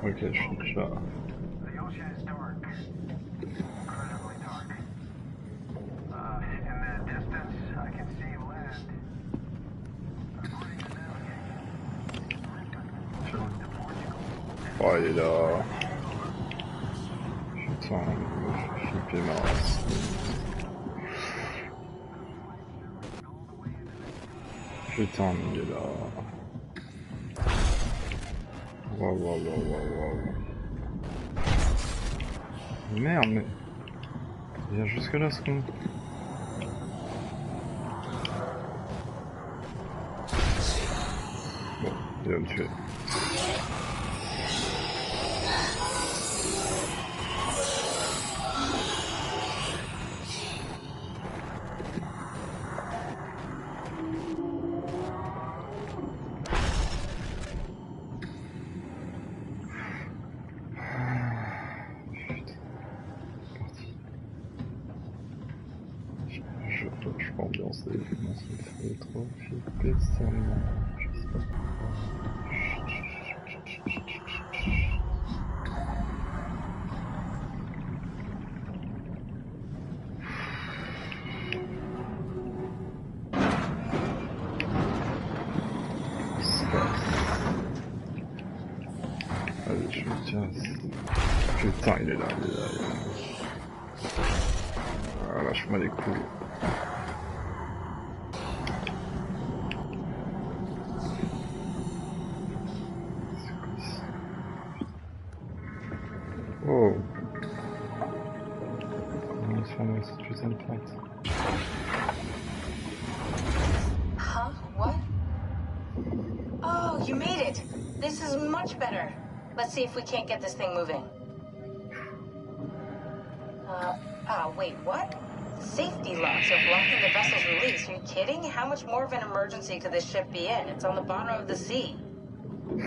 Ok, je suis déjà. Oh, il est là. Putain, je suis fait ma race. Putain, mais il est là. Waouh. Merde, mais. Il vient jusque là, ce con. Bon, il va me tuer. Je peux ambiancer, comment ça me fait trop flipper ça. Je sais pas pourquoi. Allez, je me casse. Putain, il est là. Ah, lâche-moi les couilles. Oh. Comment se forme cette putain de plante? Huh? What? Oh, you made it! This is much better. Let's see if we can't get this thing moving. Wait, what? Safety locks are blocking the vessel's release. Are you kidding? How much more of an emergency could this ship be in? It's on the bottom of the sea.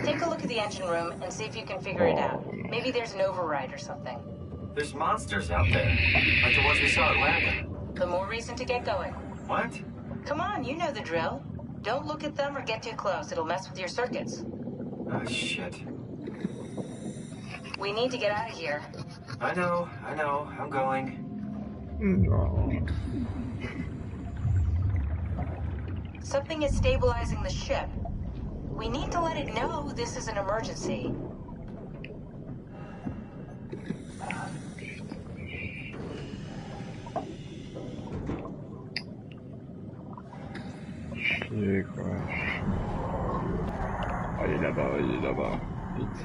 Take a look at the engine room and see if you can figure it out. Maybe there's an override or something. There's monsters out there, like the ones we saw at Lambda. The more reason to get going. What? Come on, you know the drill. Don't look at them or get too close. It'll mess with your circuits. Oh, shit. We need to get out of here. I know. I'm going. No. Something is stabilizing the ship. We need to let it know this is an emergency. Chier, quoi. Ah, il est là-bas. Vite.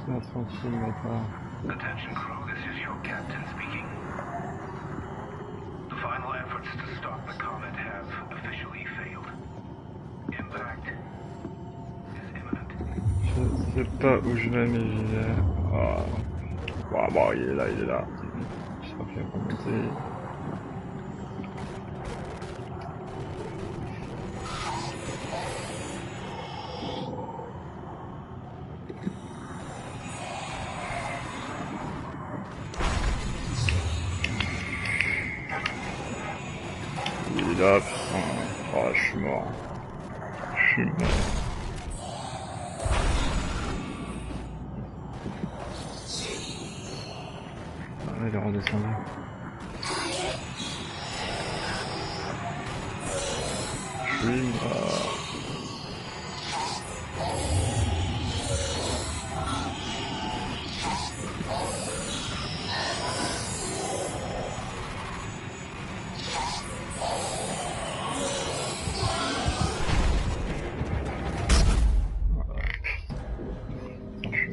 Tiens, tranquille, maintenant. Attention crew, this is your captain speaking. The final efforts to stop the comet have officially failed. Impact is imminent. Je sais pas où je vais, mais j'y vais. Ah. Bon, il est là. Je serai fait remonter. Il est là, putain. Oh, je suis mort. Ah, il est redescendu. Je suis mort.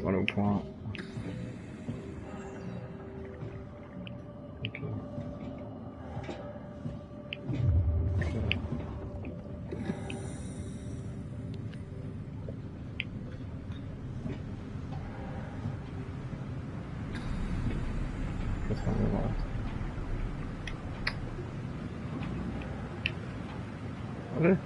Voilà au point. Ok. Allez.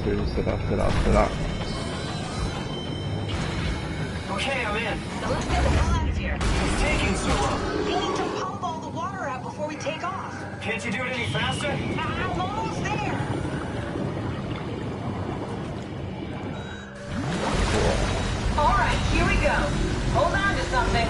c'est là. Okay, I'm in. Now let's get the hell out of here. It's taking so long. We need to pump all the water out before we take off. Can't you do it any faster? I'm almost there. All right, here we go. Hold on to something.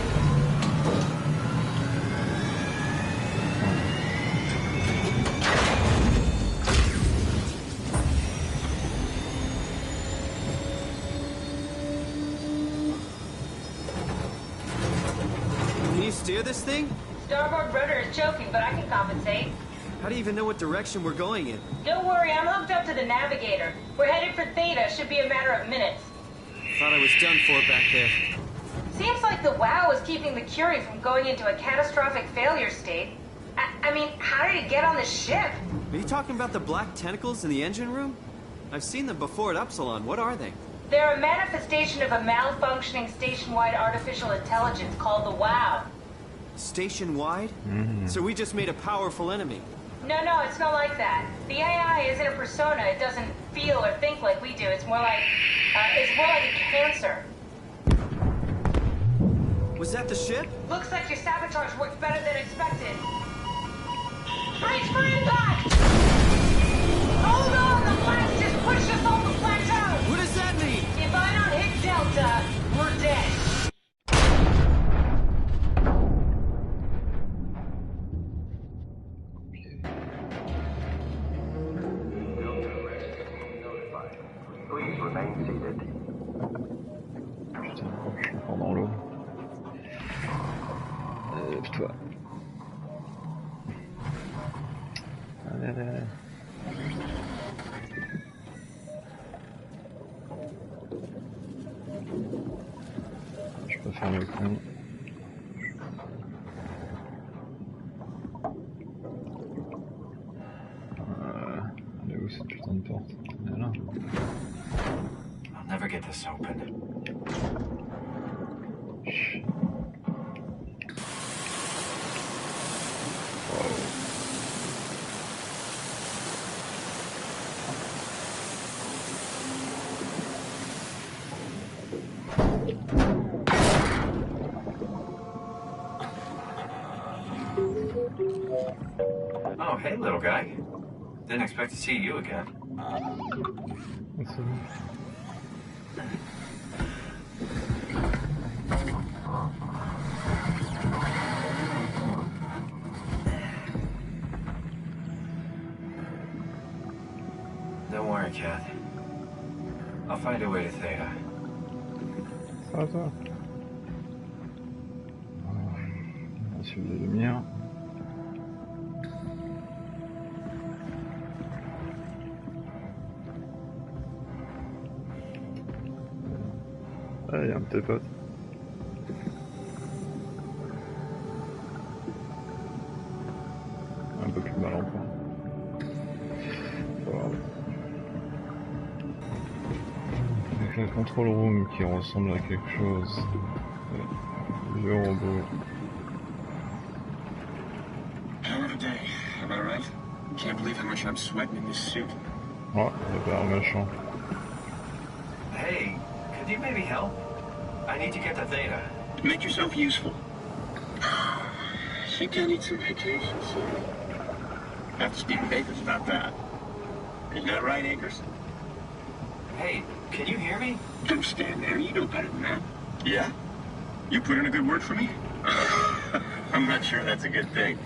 Can you steer this thing? Starboard rudder is choking, but I can compensate. How do you even know what direction we're going in? Don't worry, I'm hooked up to the navigator. We're headed for Theta. Should be a matter of minutes. Thought I was done for back there. Seems like the WOW is keeping the Curie from going into a catastrophic failure state. I mean, how did it get on the ship? Are you talking about the black tentacles in the engine room? I've seen them before at Upsilon. What are they? They're a manifestation of a malfunctioning station-wide artificial intelligence called the WOW. Station-wide? So we just made a powerful enemy. No, it's not like that. The AI isn't a persona. It doesn't feel or think like we do. It's more like a cancer. Was that the ship? Looks like your sabotage worked better than expected. Brace for impact! Hold on, the blast just pushed us off the plateau! What does that mean? If I don't hit Delta, we're dead. Please remain seated. Putain, je suis encore dans l'eau. Lève-toi. Allez. Je peux faire le con. Elle est où cette putain de porte? Elle est là. I'll never get this open. Oh, hey, little guy. Didn't expect to see you again. C'est bon. Don't worry, Kath. I'll find a way to Theta. Ça va, toi? On va suivre les lumières. Ah, il y a un de tes potes. Un peu plus mal en point. Voilà. Avec un control room qui ressemble à quelque chose. Le robot. Hell of a day, am I right? Can't believe how much I'm sweating in this suit. Oh, il y a un méchant. Hey, could you maybe help? I need to get to Theta. Make yourself useful. Think I need some vacation soon. Have to speak with Akers about that. Isn't that right, Akers? Hey, can you hear me? Don't stand there, you know better than that. Yeah? You put in a good word for me? I'm not sure that's a good thing.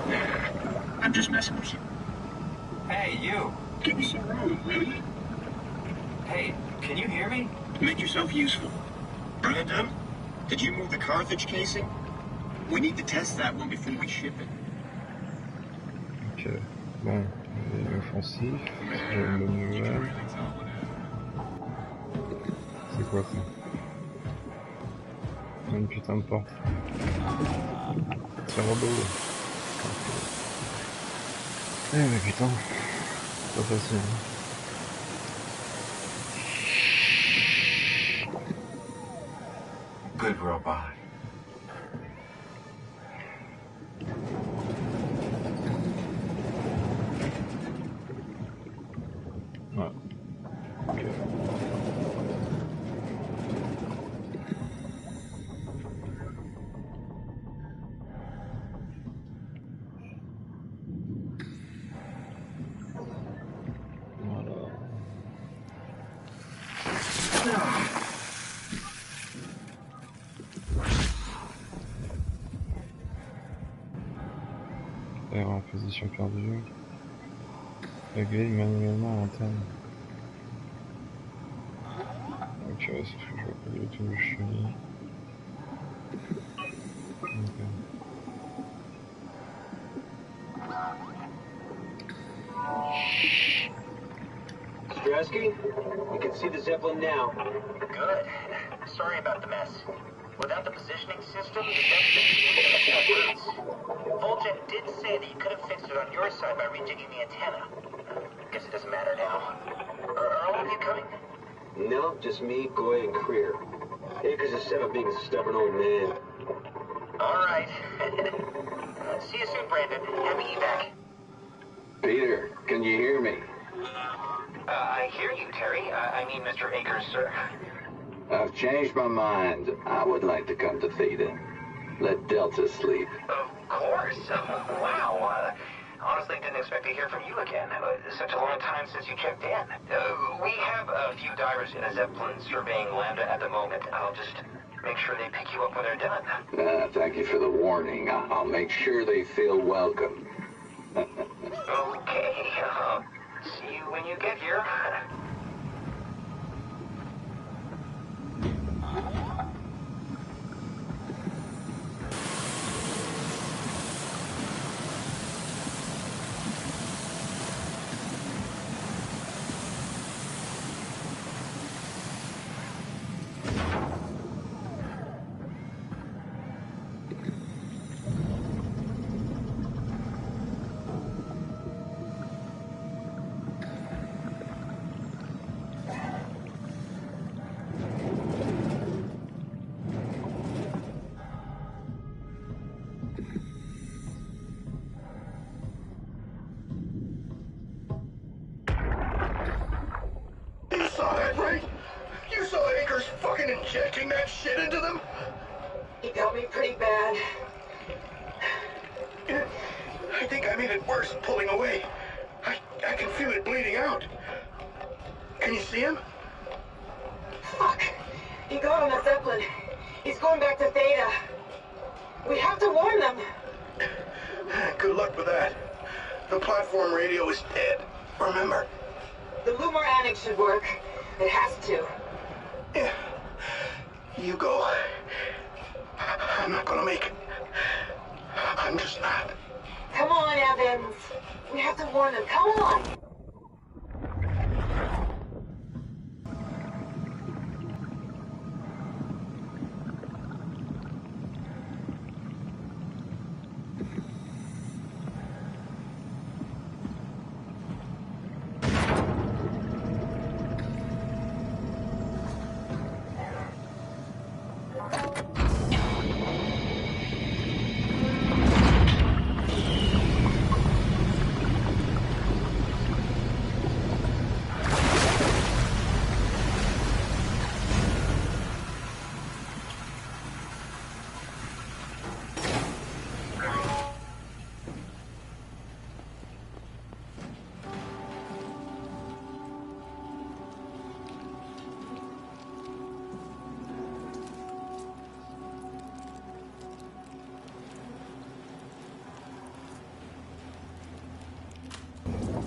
Nah, I'm just messing with you. Hey, you. Give me some room, will you? Hey, can you hear me? Make yourself useful. Brandon, did you move the Carthage casing? We need to test that one before we ship it. Ok, bon, il est offensif, j'ai une bonne nouvelle. C'est quoi ça? Une putain de porte. C'est un robot. Eh mais putain, c'est pas facile. Good robot. Ouais. position perdue. Régler manuellement à l'antenne. Ok, c'est ce que je vois pas du tout où je suis. Ok. Fraqui, you can see the Zeppelin now. Good. Sorry about the mess. Without the positioning system, the depth of the Volgen did say that you could have fixed it on your side by rejigging the antenna. Guess it doesn't matter now. Are all of you coming? No, just me, Goy, and Creer. Akers is set up being a stubborn old man. All right. See you soon, Brandon. Happy evac. Peter, can you hear me? I hear you, Terry. I mean, Mr. Akers, sir. I've changed my mind. I would like to come to Theta. Let Delta sleep. Of course. Wow. Honestly, didn't expect to hear from you again. Such a long time since you checked in. We have a few divers in a Zeppelin surveying Lambda at the moment. I'll just make sure they pick you up when they're done. Thank you for the warning. I'll make sure they feel welcome. Okay. See you when you get here. You saw that, right? You saw Akers fucking injecting that shit into them? He got me pretty bad. I think I made it worse pulling away. I can feel it bleeding out. Can you see him? Fuck. He got on the Zeppelin. He's going back to Theta. We have to warn them. Good luck with that. The platform radio is dead. Remember? The Lumar Annex should work. It has to. Yeah. You go. I'm not gonna make it. I'm just not. Come on, Evans. We have to warn them. Come on.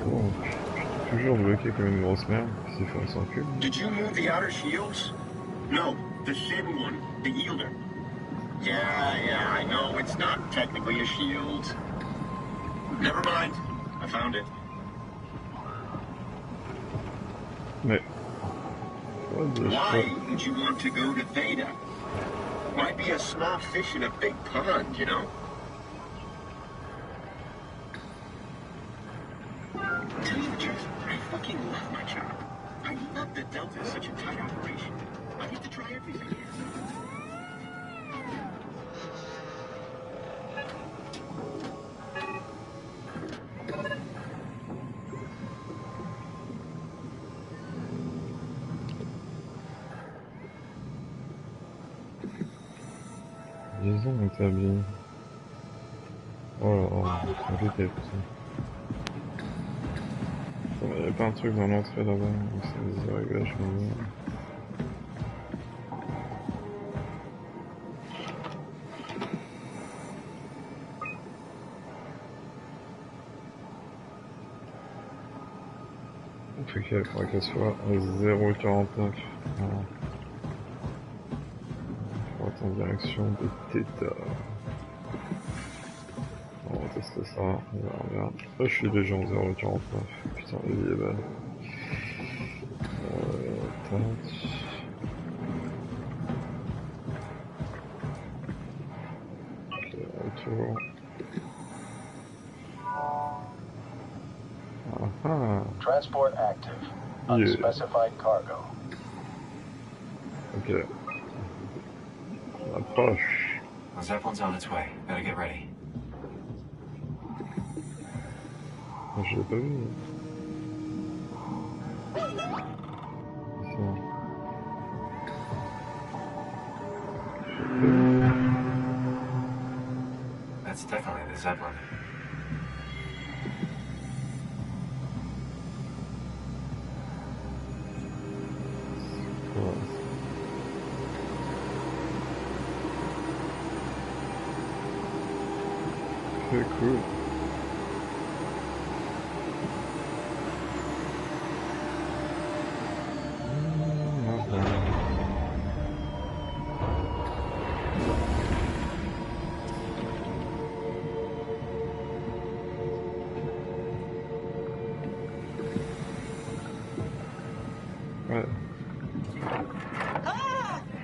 Bon, je suis toujours bloqué comme une grosse merde, s'il faut on s'encule. Did you move the outer shields? No, the thin one, the yielder. Yeah, I know, it's not technically a shield. Never mind, I found it. Mais... What the Why fuck? would you want to go to Theta? Might be a small fish in a big pond, you know? Tell you the truth, I fucking love my job. I love that Delta is such a tight operation. I get to try everything here. Liaison établie. Oh là là, c'est compliqué tout ça. Il n'y a pas un truc dans l'entrée là-bas, donc c'est des réglages là-bas. il faudrait qu'elle soit à 0,49. Voilà. On va être en direction de Theta. On va tester ça, on verra bien. Là je suis déjà en 0,49. Putain, la vie est belle. Tac. Ok, retour. Transport active. Unspecified cargo. Ok. On approche. The Zeppelin's on its way. Better get ready. Je l'ai pas vu. That's definitely the Zeppelin. Okay, cool.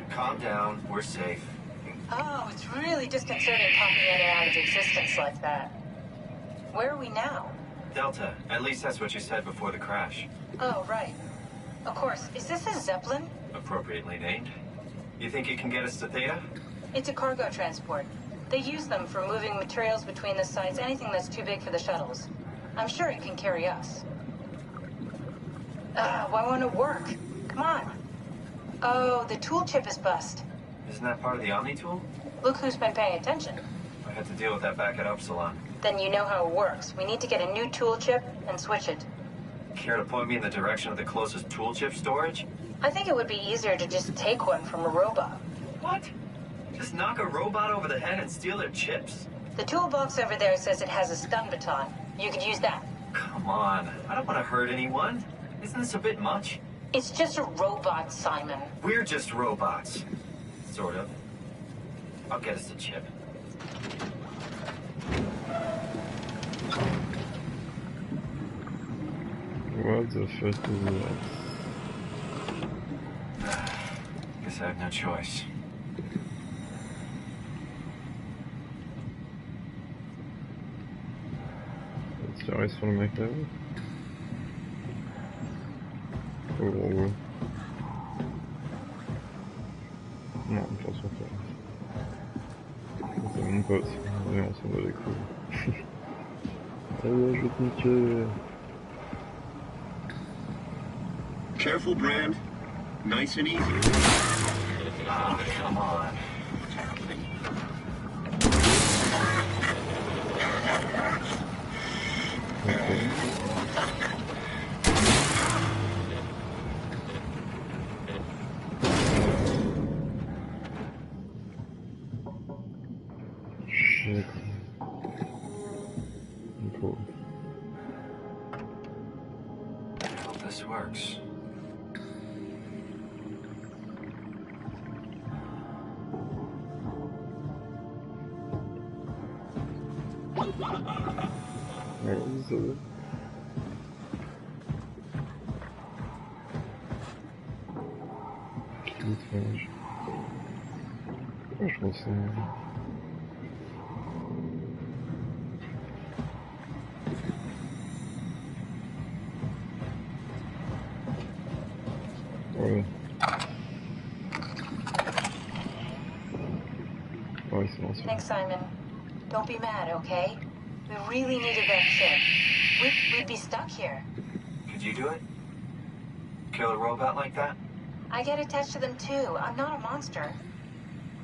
Calm down. We're safe. Oh, it's really disconcerting popping in and out of existence like that. Where are we now? Delta. At least that's what you said before the crash. Oh, right. Of course. Is this a Zeppelin? Appropriately named. You think it can get us to Theta? It's a cargo transport. They use them for moving materials between the sites, anything that's too big for the shuttles. I'm sure it can carry us. Why won't it work? Come on. Oh, the tool chip is bust. Isn't that part of the Omni tool? Look who's been paying attention. I had to deal with that back at Upsilon. Then you know how it works. We need to get a new tool chip and switch it. Care to point me in the direction of the closest tool chip storage? I think it would be easier to just take one from a robot. What? Just knock a robot over the head and steal their chips? The toolbox over there says it has a stun baton. You could use that. Come on. I don't want to hurt anyone. Isn't this a bit much? It's just a robot, Simon. We're just robots. Sort of. I'll get us a chip. What the fuck is that? Guess I have no choice. Tirer sur le mec là-haut. Oh, oh. Non, attention pas. C'est mon pote. Allez, on s'en va les couilles. Allez, je vais te niquer. Careful, Brand. Nice and easy. Oh, come on. Okay. Shit. Cool. I hope this works. Ouais, ça va. Quel étrange. Pourquoi je ressens... Ouais. Ouais, c'est bon, c'est bon. Thanks, Simon. Don't be mad, okay? We really needed that ship. We'd be stuck here. Could you do it? Kill a robot like that? I get attached to them too. I'm not a monster.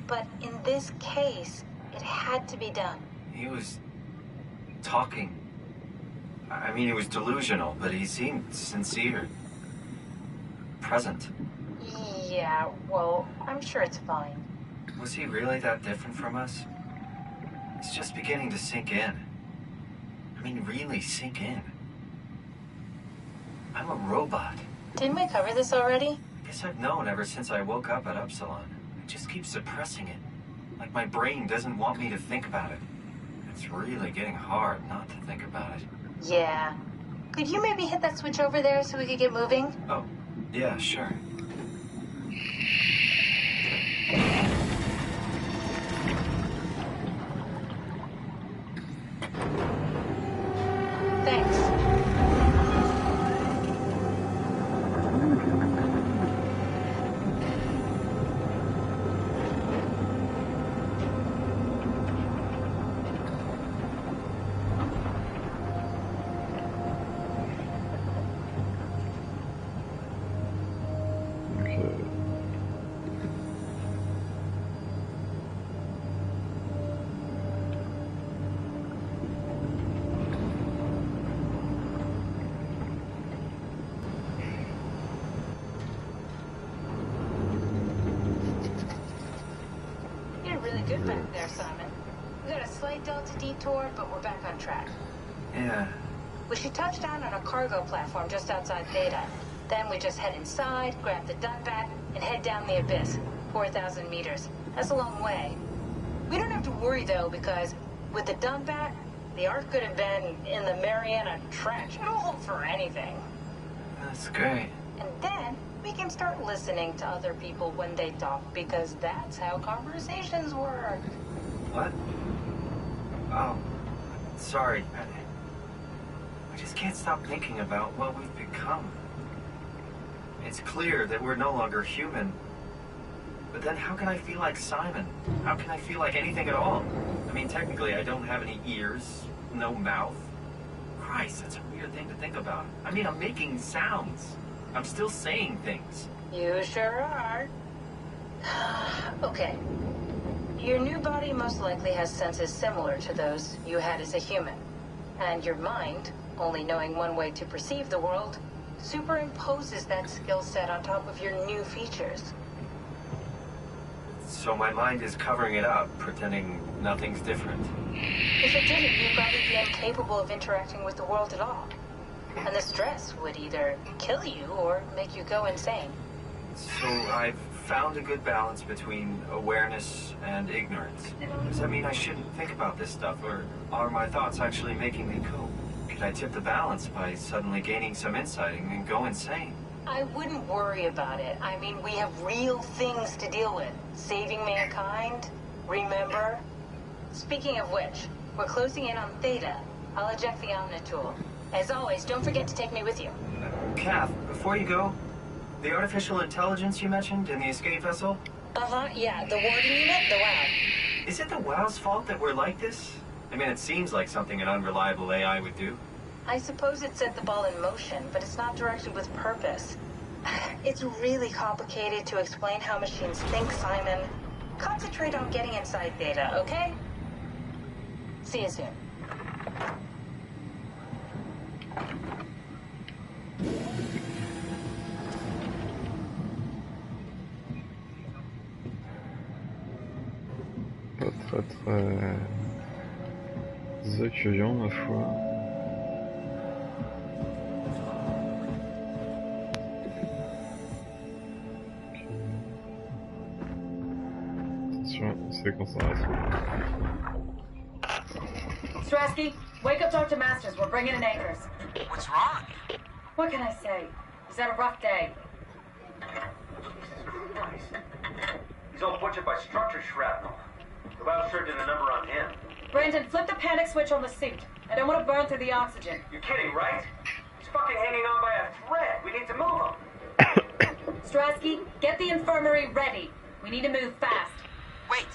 But in this case, it had to be done. He was talking. I mean, he was delusional, but he seemed sincere. Present. Yeah, well, I'm sure it's fine. Was he really that different from us? It's just beginning to sink in. I mean, really sink in. I'm a robot. Didn't we cover this already? Guess I've known ever since I woke up at Upsilon. I just keep suppressing it. Like my brain doesn't want me to think about it. It's really getting hard not to think about it. Yeah. Could you maybe hit that switch over there so we could get moving? Oh, yeah, sure. Thanks. Good back there, Simon. We got a slight delta detour, but we're back on track. Yeah. We should touch down on a cargo platform just outside Theta. Then we just head inside, grab the Dunbat, and head down the abyss. 4,000 meters. That's a long way. We don't have to worry, though, because with the Dunbat, the Ark could have been in the Mariana Trench. It'll hold for anything. That's great. And then we can start listening to other people when they talk, because that's how conversations work. What? Oh, sorry. I just can't stop thinking about what we've become. It's clear that we're no longer human. But then how can I feel like Simon? How can I feel like anything at all? I mean, technically, I don't have any ears, no mouth. Christ, that's a weird thing to think about. I mean, I'm making sounds. I'm still saying things. You sure are. Okay. Your new body most likely has senses similar to those you had as a human. And your mind, only knowing one way to perceive the world, superimposes that skill set on top of your new features. So my mind is covering it up, pretending nothing's different. If it didn't, you'd probably be incapable of interacting with the world at all. And the stress would either kill you or make you go insane. So I've found a good balance between awareness and ignorance. Does that mean I shouldn't think about this stuff, or are my thoughts actually making me cope? Could I tip the balance by suddenly gaining some insight and go insane? I wouldn't worry about it. I mean, we have real things to deal with. Saving mankind, remember? Speaking of which, we're closing in on Theta. I'll eject the Omnitool. As always, don't forget to take me with you. Kath, before you go, the artificial intelligence you mentioned in the escape vessel? Yeah, the warden unit, the WOW. Is it the WOW's fault that we're like this? I mean, it seems like something an unreliable AI would do. I suppose it set the ball in motion, but it's not directed with purpose. It's really complicated to explain how machines think, Simon. Concentrate on getting inside Theta, okay? See you soon. Pas très accueillant, ma foi. Attention, c'est concentration. Strasky, wake up Dr. Masters. We're bringing in anchors. What's wrong? What can I say? He's had a rough day. He's all butchered by structure shrapnel. The lab sure did a number on him. Brandon, flip the panic switch on the suit. I don't want to burn through the oxygen. You're kidding, right? He's fucking hanging on by a thread. We need to move him. Strasky, get the infirmary ready. We need to move fast. Wait,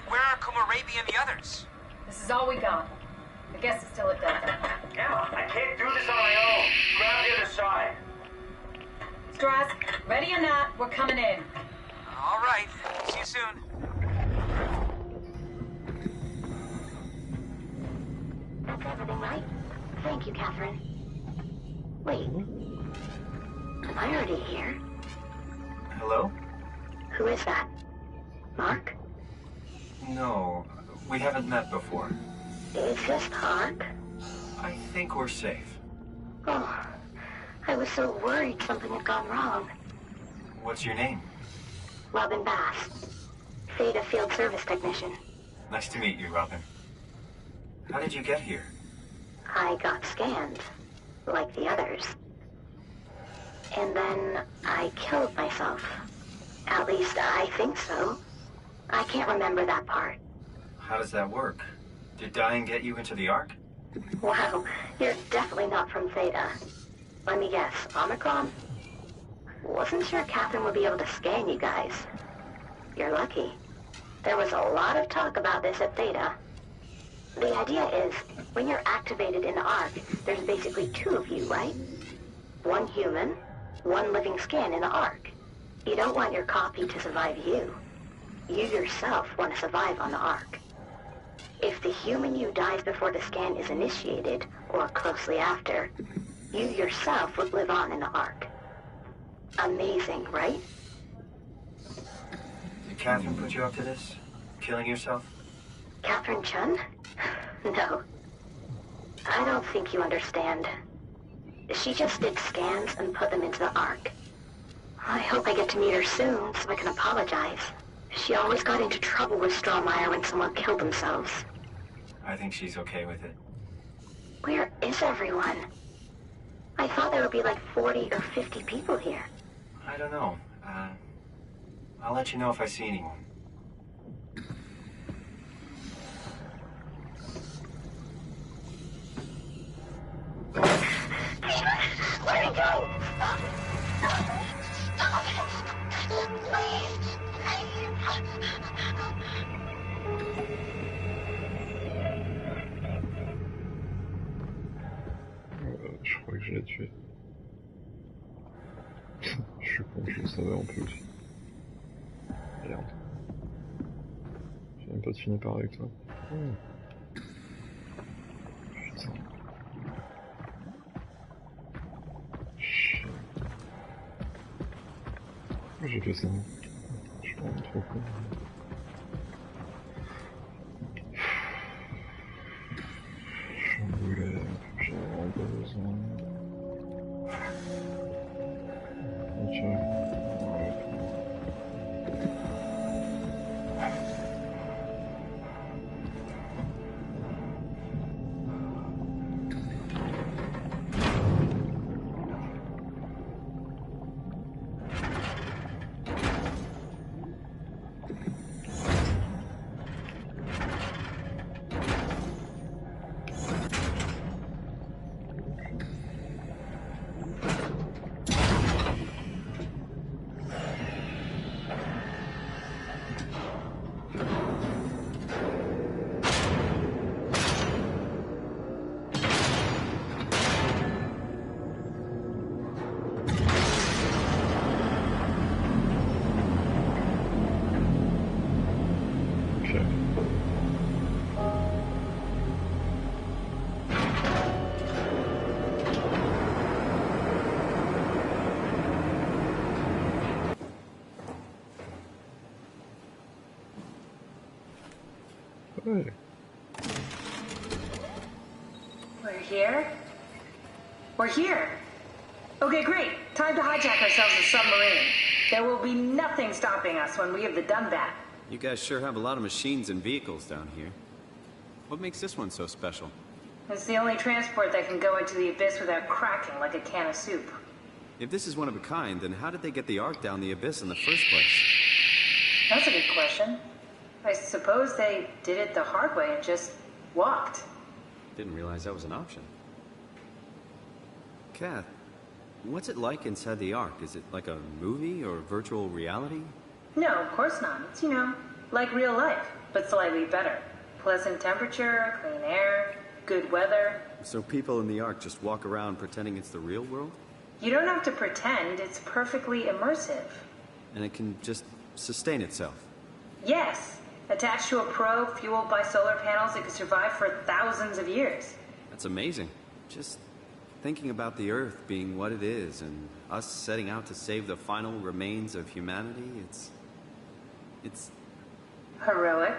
where are Kumarabi and the others? This is all we got. I guess it's still at Delta. Emma, I can't do this on my own. Grab the other side. Strask, ready or not, we're coming in. All right, see you soon. That's everything right? Thank you, Catherine. Wait. Am I already here? Hello? Who is that? Mark? No, we haven't met before. Is this Park? I think we're safe. Oh, I was so worried something had gone wrong. What's your name? Robin Bass. Theta Field Service Technician. Nice to meet you, Robin. How did you get here? I got scanned, like the others. And then I killed myself. At least I think so. I can't remember that part. How does that work? Did dying get you into the Ark? Wow, you're definitely not from Theta. Let me guess, Omicron? Wasn't sure Catherine would be able to scan you guys. You're lucky. There was a lot of talk about this at Theta. The idea is, when you're activated in the Ark, there's basically two of you, right? One human, one living scan in the Ark. You don't want your copy to survive you. You yourself want to survive on the Ark. If the human you dies before the scan is initiated, or closely after, you yourself would live on in the Ark. Amazing, right? Did Catherine put you up to this? Killing yourself? Catherine Chun? No. I don't think you understand. She just did scans and put them into the Ark. I hope I get to meet her soon so I can apologize. She always got into trouble with Strohmeyer when someone killed themselves. I think she's okay with it. Where is everyone? I thought there would be like 40 or 50 people here. I don't know. I'll let you know if I see anyone. Let me go! Je crois que je l'ai tué. Je suis con, je le savais en plus. Merde. J'ai même pas fini par avec toi. Putain. Chien. Pourquoi j'ai fait ça? Je suis vraiment trop con. Chamboulé, j'ai vraiment pas besoin. Ok. Ouais. Hey. We're here? We're here! Okay, great. Time to hijack ourselves a submarine. There will be nothing stopping us when we have done that. You guys sure have a lot of machines and vehicles down here. What makes this one so special? It's the only transport that can go into the abyss without cracking like a can of soup. If this is one of a kind, then how did they get the Ark down the abyss in the first place? That's a good question. I suppose they did it the hard way and just walked. Didn't realize that was an option. Kath, what's it like inside the Ark? Is it like a movie or virtual reality? No, of course not. It's, like real life, but slightly better. Pleasant temperature, clean air, good weather. So people in the Ark just walk around pretending it's the real world? You don't have to pretend. It's perfectly immersive. And it can just sustain itself? Yes. Attached to a probe fueled by solar panels, it could survive for thousands of years. That's amazing. Just thinking about the Earth being what it is and us setting out to save the final remains of humanity, it's... Heroic?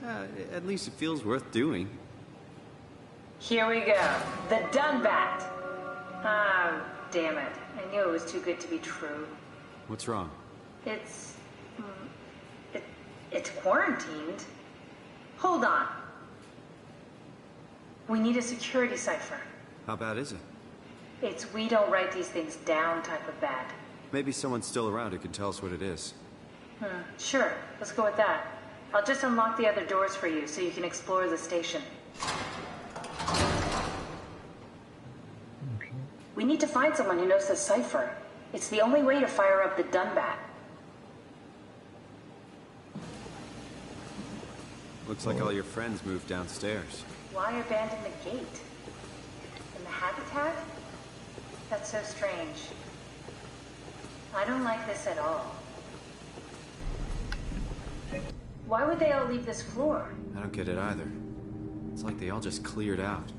At least it feels worth doing. Here we go. The Dunbat. damn it. I knew it was too good to be true. What's wrong? It's quarantined. Hold on. We need a security cipher. How bad is it? It's we don't write these things down type of bad. Maybe someone's still around who can tell us what it is. Sure, let's go with that. I'll just unlock the other doors for you so you can explore the station. Okay. We need to find someone who knows the cipher. It's the only way to fire up the Dunbat. Looks like all your friends moved downstairs. Why abandon the gate? And the habitat? That's so strange. I don't like this at all. Why would they all leave this floor? I don't get it either. It's like they all just cleared out.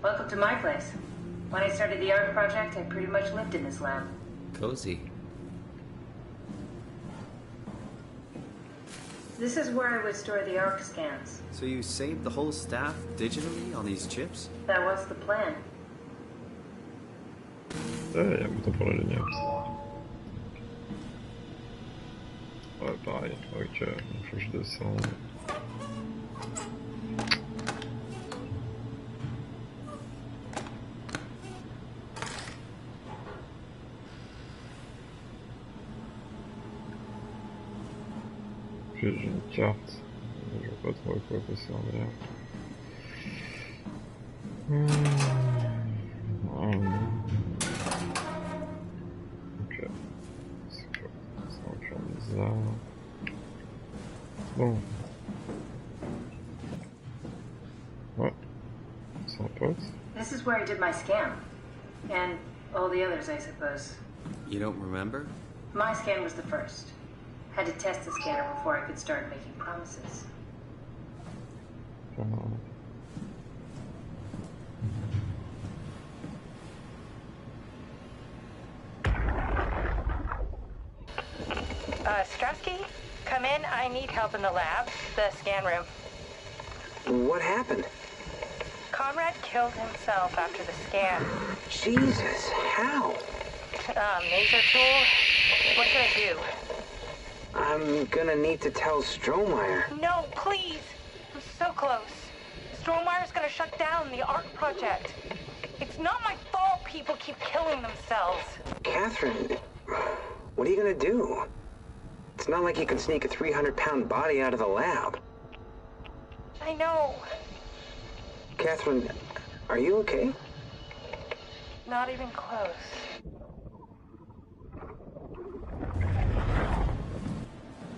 Welcome to my place. When I started the art project, I pretty much lived in this lab. Cozy. This is where I would store the ARC scans. So you saved the whole staff digitally on these chips? That was the plan. Ouais, un bouton pour la lumière. Ouais, pareil, ok, il faut que je descende. J'ai une carte, je vois pas trop à quoi ça servir. Ok, c'est quoi? Ça va faire bizarre. Bon. Ouais, c'est un pote. This is where I did my scan. And all the others, I suppose. You don't remember? My scan was the first. Had to test the scanner before I could start making promises. Strasky, come in. I need help in the lab, the scan room. What happened? Conrad killed himself after the scan. Jesus, how? Laser tool? What should I do? I'm gonna need to tell Strohmeyer. No, please! I'm so close. Strohmeyer's gonna shut down the ARC project. It's not my fault people keep killing themselves. Catherine, what are you gonna do? It's not like you can sneak a 300-pound body out of the lab. I know. Catherine, are you okay? Not even close.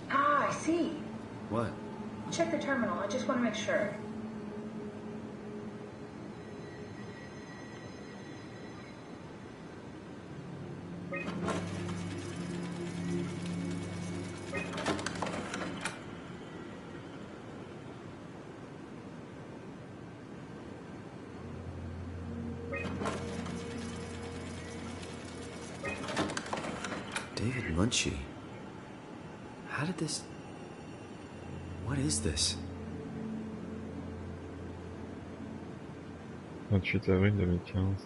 Ah, I see. What? Check the terminal. I just want to make sure. David Munchie. How did this... What is this? 28 avril 2015.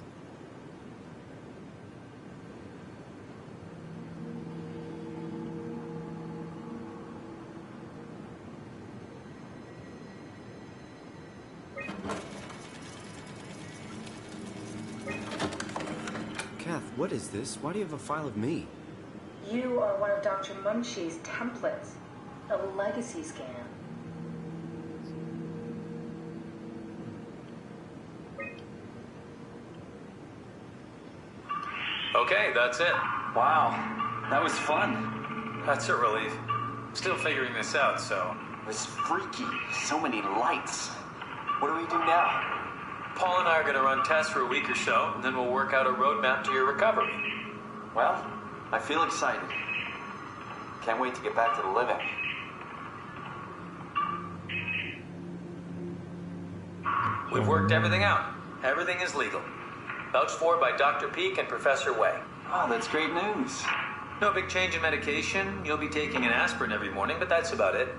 Kath, what is this? Why do you have a file of me? You are one of Dr. Munchie's templates. A legacy scan. Okay, that's it. Wow, that was fun. That's a relief. Still figuring this out, so... It was freaky. So many lights. What do we do now? Paul and I are going to run tests for a week or so, and then we'll work out a roadmap to your recovery. Well, I feel excited. Can't wait to get back to the living. We've worked everything out. Everything is legal. Vouched for by Dr. Peak and Professor Way. Oh, that's great news. No big change in medication. You'll be taking an aspirin every morning, but that's about it.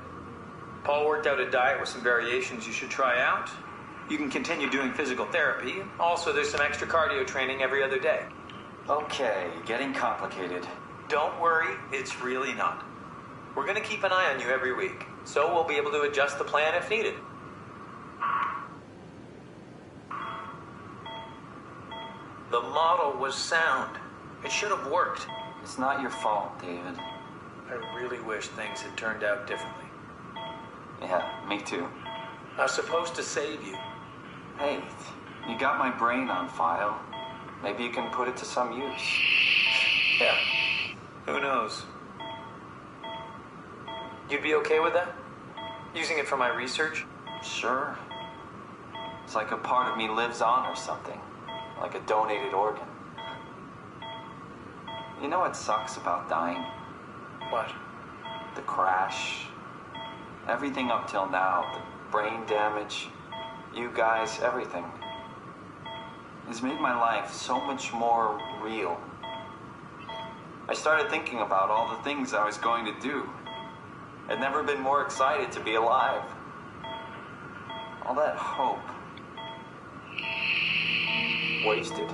Paul worked out a diet with some variations you should try out. You can continue doing physical therapy. Also, there's some extra cardio training every other day. Okay, getting complicated. Don't worry, it's really not. We're going to keep an eye on you every week, so we'll be able to adjust the plan if needed. The model was sound. It should have worked. It's not your fault, David. I really wish things had turned out differently. Yeah, me too. I was supposed to save you. Hey, you got my brain on file. Maybe you can put it to some use. Yeah, who knows? You'd be okay with that? Using it for my research? Sure. It's like a part of me lives on or something. Like a donated organ. You know what sucks about dying? What? The crash. Everything up till now. The brain damage. You guys, everything. It's made my life so much more real. I started thinking about all the things I was going to do. I'd never been more excited to be alive. All that hope. Wasted.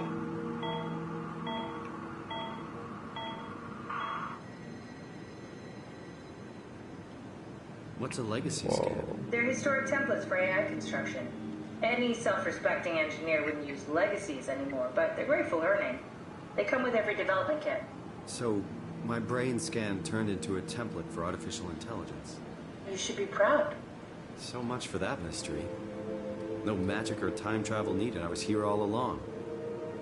What's a legacy scan? They're historic templates for AI construction. Any self-respecting engineer wouldn't use legacies anymore, but they're great for learning. They come with every development kit. So, my brain scan turned into a template for artificial intelligence. You should be proud. So much for that mystery. No magic or time travel needed. I was here all along.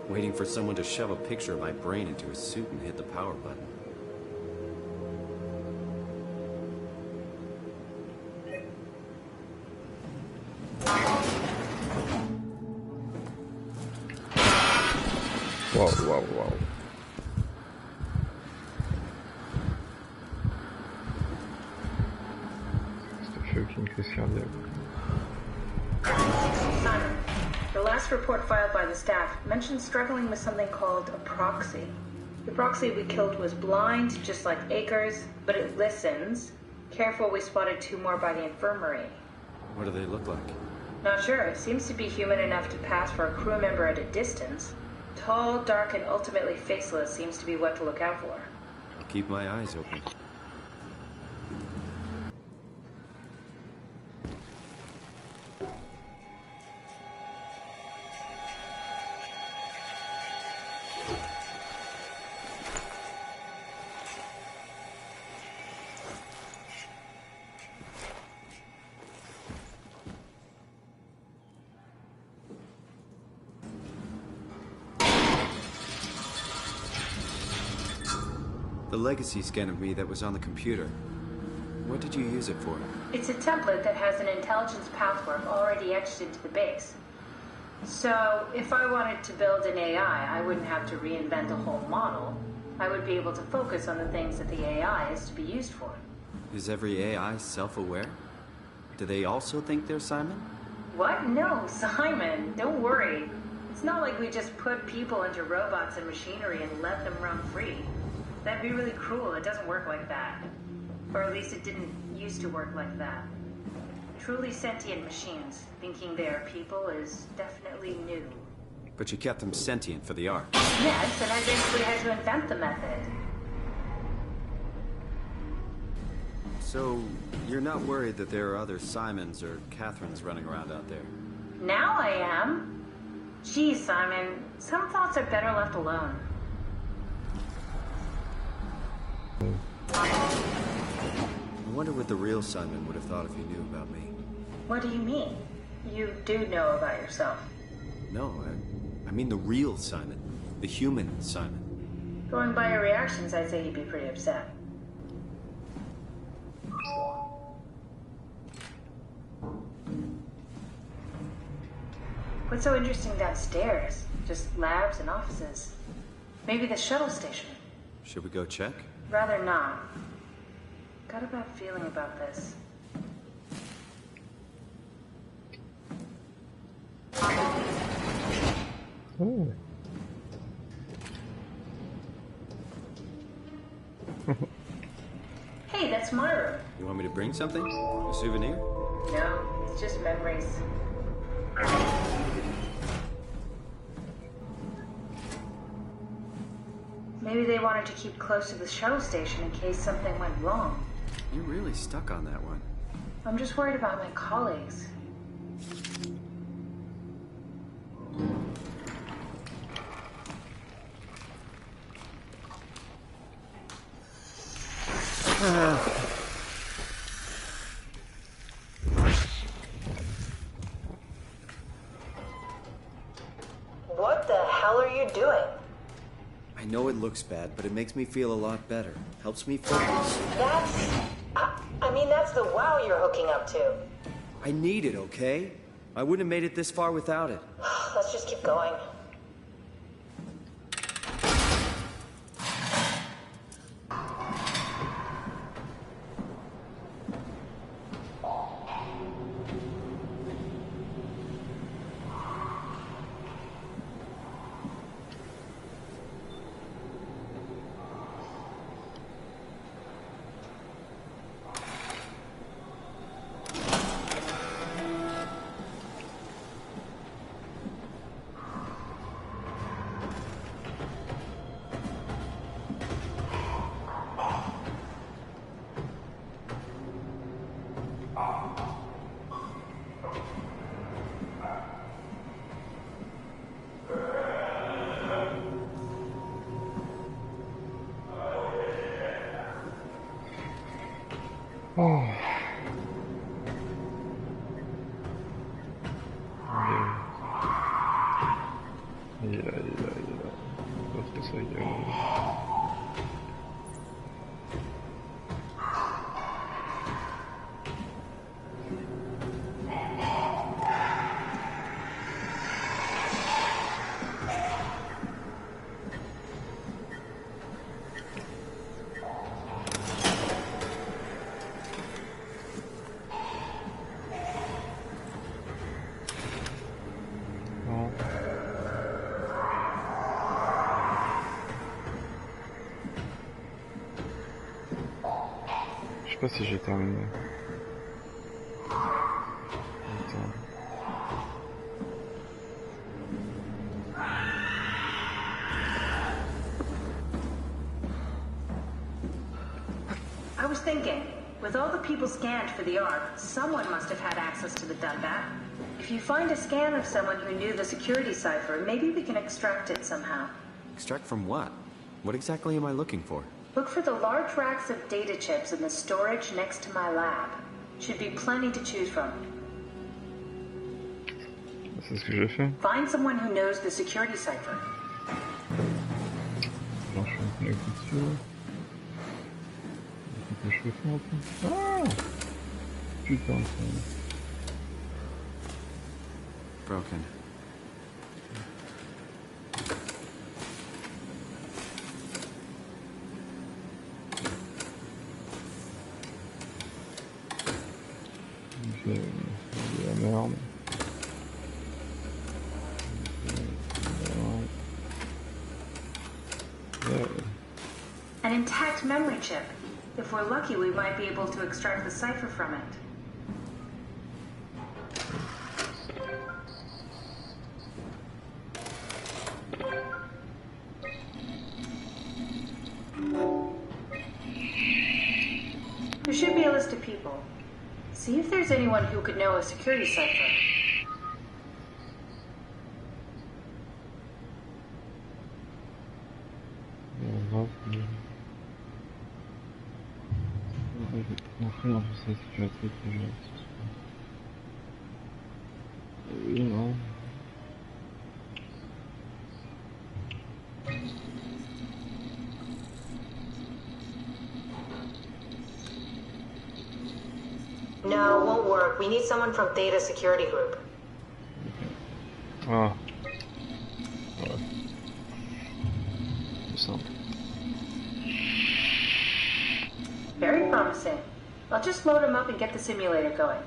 Waiting for someone to shove a picture of my brain into a suit and hit the power button. Wow. Ça fait aucune crise cardiaque. Simon, the last report filed by the staff mentioned struggling with something called a proxy. The proxy we killed was blind, just like Akers, but it listens. Careful, we spotted 2 more by the infirmary. What do they look like? Not sure. It seems to be human enough to pass for a crew member at a distance. Tall, dark, and ultimately faceless seems to be what to look out for. I'll keep my eyes open. The legacy scan of me that was on the computer. What did you use it for? It's a template that has an intelligence pathwork already etched into the base. So, if I wanted to build an AI, I wouldn't have to reinvent a whole model. I would be able to focus on the things that the AI is to be used for. Is every AI self-aware? Do they also think they're Simon? What? No, Simon, don't worry. It's not like we just put people into robots and machinery and let them run free. That'd be really cruel. It doesn't work like that. Or at least it didn't used to work like that. Truly sentient machines thinking they are people is definitely new. But you kept them sentient for the art. Yes, and I basically had to invent the method. So, you're not worried that there are other Simons or Catherines running around out there? Now I am. Geez, Simon, some thoughts are better left alone. I wonder what the real Simon would have thought if he knew about me. What do you mean? You do know about yourself. No, I mean the real Simon. The human Simon. Going by your reactions, I'd say he'd be pretty upset. What's so interesting downstairs? Just labs and offices. Maybe the shuttle station. Should we go check? Rather not. Got a bad feeling about this. Oh. Hey, that's my room. You want me to bring something? A souvenir? No, it's just memories. Maybe they wanted to keep close to the shuttle station in case something went wrong. You're really stuck on that one. I'm just worried about my colleagues. What the hell are you doing? I know it looks bad, but it makes me feel a lot better. Helps me focus. That's the wow you're hooking up to. I need it, okay? I wouldn't have made it this far without it. Let's just keep going. Oh. Il est là. L'autre, ça y est. Je sais pas si j'ai terminé. Attends. I was thinking, with all the people scanned for the Ark, someone must have had access to the Dunbat. If you find a scan of someone who knew the security cipher, maybe we can extract it somehow. Extract from what? What exactly am I looking for? Look for the large racks of data chips in the storage next to my lab. Should be plenty to choose from. C'est ce que j'ai fait. Find someone who knows the security cipher. Alors je suis connecté dessus. Qu'est-ce que je peux faire après? Ah putain, ça. Broken. C'est de la merde. An intact memory chip. If we're lucky, we might be able to extract the cipher from it. There should be a list of people. See if there's anyone who could know a security cipher. No, won't work. We need someone from Theta Security Group. Ah. Ouais. C'est simple. Very promising. I'll just load him up and get the simulator going.